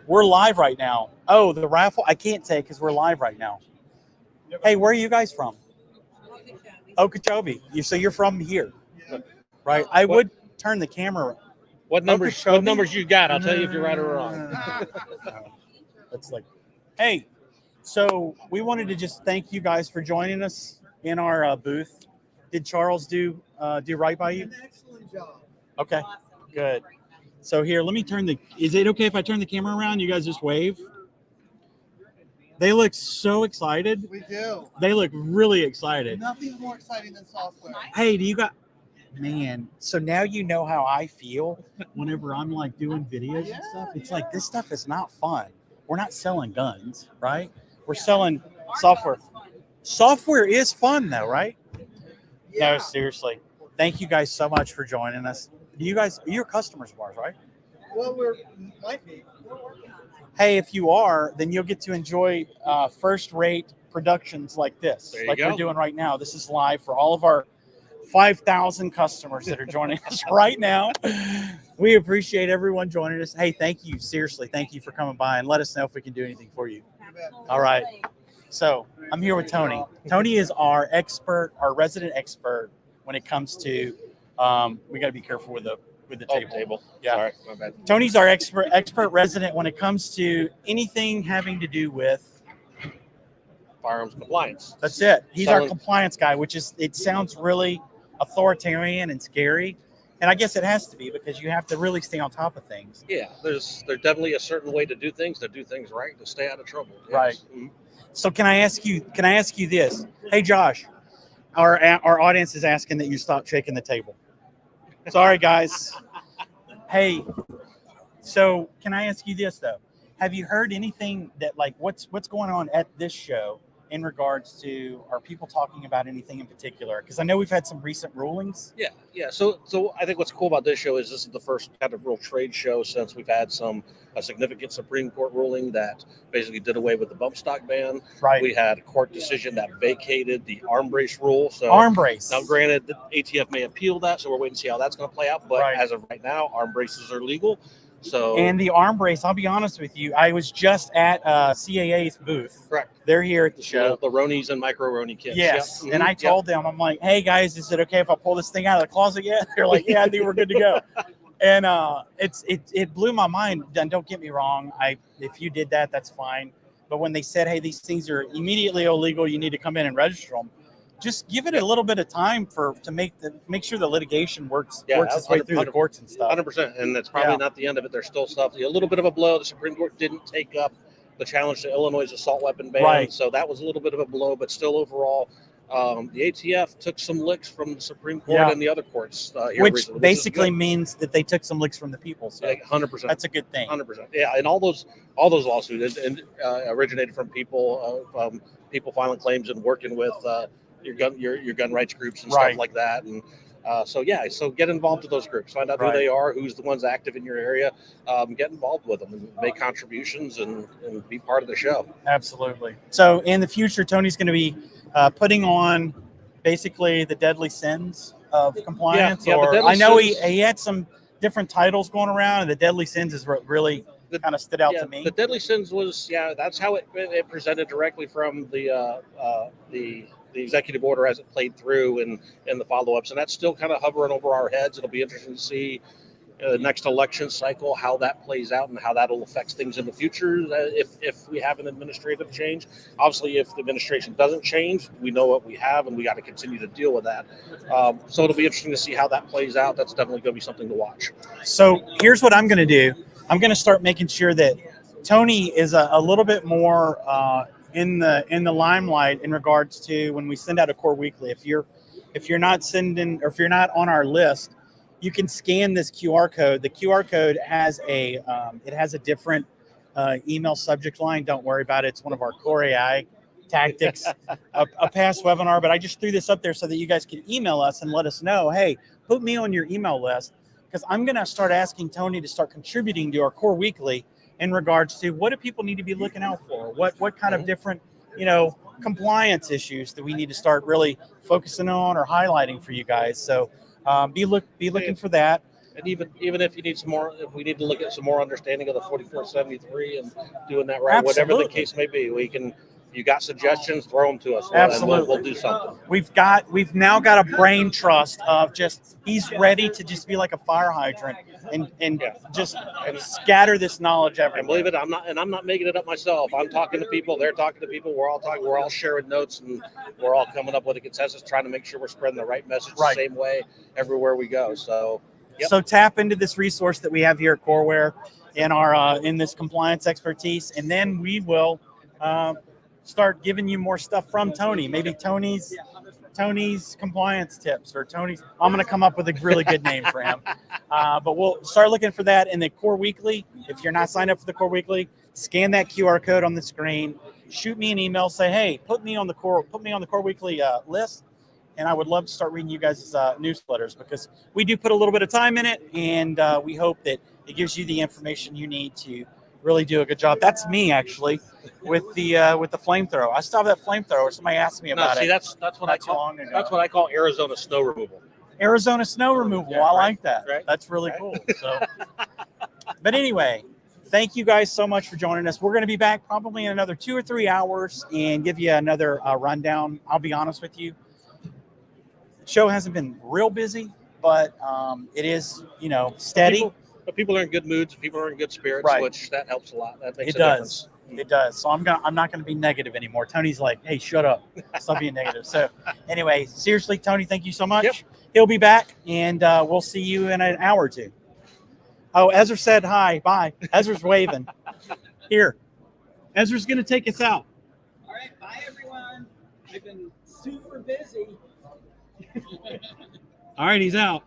We're live right now. Oh, the raffle? I can't say because we're live right now. Hey, where are you guys from? Okeechobee. So you're from here, right? I would turn the camera. What numbers you got? I'll tell you if you're right or wrong. That's like, hey, so we wanted to just thank you guys for joining us in our booth. Did Charles do right by you? An excellent job. Okay, good. So here, let me turn the. Is it okay if I turn the camera around? You guys just wave. They look so excited. We do. They look really excited. Nothing's more exciting than software. Hey, do you got? Man, so now you know how I feel whenever I'm like doing videos and stuff. It's like this stuff is not fun. We're not selling guns, right? We're selling software. Software is fun though, right? Yeah. No, seriously. Thank you guys so much for joining us. You're customers of ours, right? Well, might be. Hey, if you are, then you'll get to enjoy first-rate productions like this, like we're doing right now. This is live for all of our 5,000 customers that are joining us right now. We appreciate everyone joining us. Hey, thank you. Seriously, thank you for coming by and let us know if we can do anything for you. All right. So I'm here with Tony. Tony is our expert, our resident expert when it comes to. We got to be careful with the table. Yeah. Sorry, my bad. Tony's our expert resident when it comes to anything having to do with Firearms compliance. That's it. He's our compliance guy, which is, it sounds really authoritarian and scary. And I guess it has to be because you have to really stay on top of things. Yeah, there's definitely a certain way to do things right, to stay out of trouble. Yes. Right. Mm-hmm. So can I ask you this? Hey, Josh, our audience is asking that you stop shaking the table. Sorry, guys. Hey, so can I ask you this though? Have you heard anything that like what's going on at this show in regards to, are people talking about anything in particular? Because I know we've had some recent rulings. Yeah. So I think what's cool about this show is this is the first kind of real trade show since we've had a significant Supreme Court ruling that basically did away with the bump stock ban. Right. We had a court decision that vacated the arm brace rule. So arm brace. Now, granted, the ATF may appeal that, so we're waiting to see how that's going to play out. But as of right now, arm braces are legal. So, and the arm brace, I'll be honest with you, I was just at CAA's booth. Correct. They're here at the show. The Ronies and micro Roni kits. Yes. Yep. And I told them, I'm like, hey guys, is it okay if I pull this thing out of the closet yet? They're like, yeah, I think we're good to go. And it blew my mind. And don't get me wrong, if you did that, that's fine. But when they said, hey, these things are immediately illegal, you need to come in and register them. Just give it a little bit of time to make sure the litigation works its way through the courts and stuff. 100%, and that's probably not the end of it. There's still stuff. A little bit of a blow. The Supreme Court didn't take up the challenge to Illinois' assault weapon ban, so that was a little bit of a blow. But still, overall, the ATF took some licks from the Supreme Court and the other courts, which basically means that they took some licks from the people. So 100%, that's a good thing. 100%, yeah. And all those lawsuits originated from people filing claims and working with. Your gun rights groups and stuff like that, and so get involved with those groups, find out who they are, who's the ones active in your area, get involved with them and make contributions and be part of the show. Absolutely. So in the future, Tony's going to be putting on basically the deadly sins of compliance. I know he had some different titles going around, and the deadly sins is what really kind of stood out to me. The deadly sins was that's how it presented directly from the executive order as it played through and the follow-ups, and that's still kind of hovering over our heads. It'll be interesting to see the next election cycle, how that plays out and how that'll affect things in the future if we have an administrative change. Obviously, if the administration doesn't change, we know what we have and we got to continue to deal with that. So it'll be interesting to see how that plays out. That's definitely going to be something to watch. So here's what I'm going to do. I'm going to start making sure that Tony is a little bit more in the limelight in regards to when we send out a core weekly. If you're not sending, or if you're not on our list, you can scan this QR code. The QR code has a different email subject line. Don't worry about it. It's one of our core AI tactics, a past webinar. But I just threw this up there so that you guys can email us and let us know, hey, put me on your email list, because I'm going to start asking Tony to start contributing to our core weekly in regards to what do people need to be looking out for? What kind of different, compliance issues that we need to start really focusing on or highlighting for you guys. So be looking for that. And even if you need some more, if we need to look at some more understanding of the 4473 and doing that right, whatever the Absolutely. case may be, we can. You got suggestions? Throw them to us. Absolutely. And we'll do something. We've now got a brain trust of just he's ready to just be like a fire hydrant and just scatter this knowledge everywhere. And believe it, I'm not making it up myself. I'm talking to people. They're talking to people. We're all talking. We're all sharing notes, and we're all coming up with a consensus, trying to make sure we're spreading the right message the same way everywhere we go. So. Yep. So tap into this resource that we have here at Coreware in our in this compliance expertise, and then we will start giving you more stuff from Tony. Maybe Tony's compliance tips or Tony's. I'm going to come up with a really good name for him. But we'll start looking for that in the Core Weekly. If you're not signed up for the Core Weekly, scan that QR code on the screen. Shoot me an email. Say, hey, put me on the Core Weekly list. And I would love to start reading you guys' newsletters because we do put a little bit of time in it, and we hope that it gives you the information you need to really do a good job. That's me actually with the flamethrower. I still have that flamethrower. Somebody asked me about it. That's what I call Arizona snow removal. Arizona snow removal. Yeah, I like that. Right. That's really cool. So, but anyway, thank you guys so much for joining us. We're going to be back probably in another 2 or 3 hours and give you another rundown. I'll be honest with you. Show hasn't been real busy, but it is, steady. People are in good moods. People are in good spirits, Right. Which that helps a lot. That makes It a does. difference. It does. So I'm not gonna be negative anymore. Tony's like, hey, shut up. Stop being negative. So anyway, seriously, Tony, thank you so much. Yep. He'll be back, and we'll see you in an hour or two. Oh, Ezra said hi. Bye. Ezra's waving. Here. Ezra's gonna take us out. All right, bye everyone. I've been super busy. All right, he's out.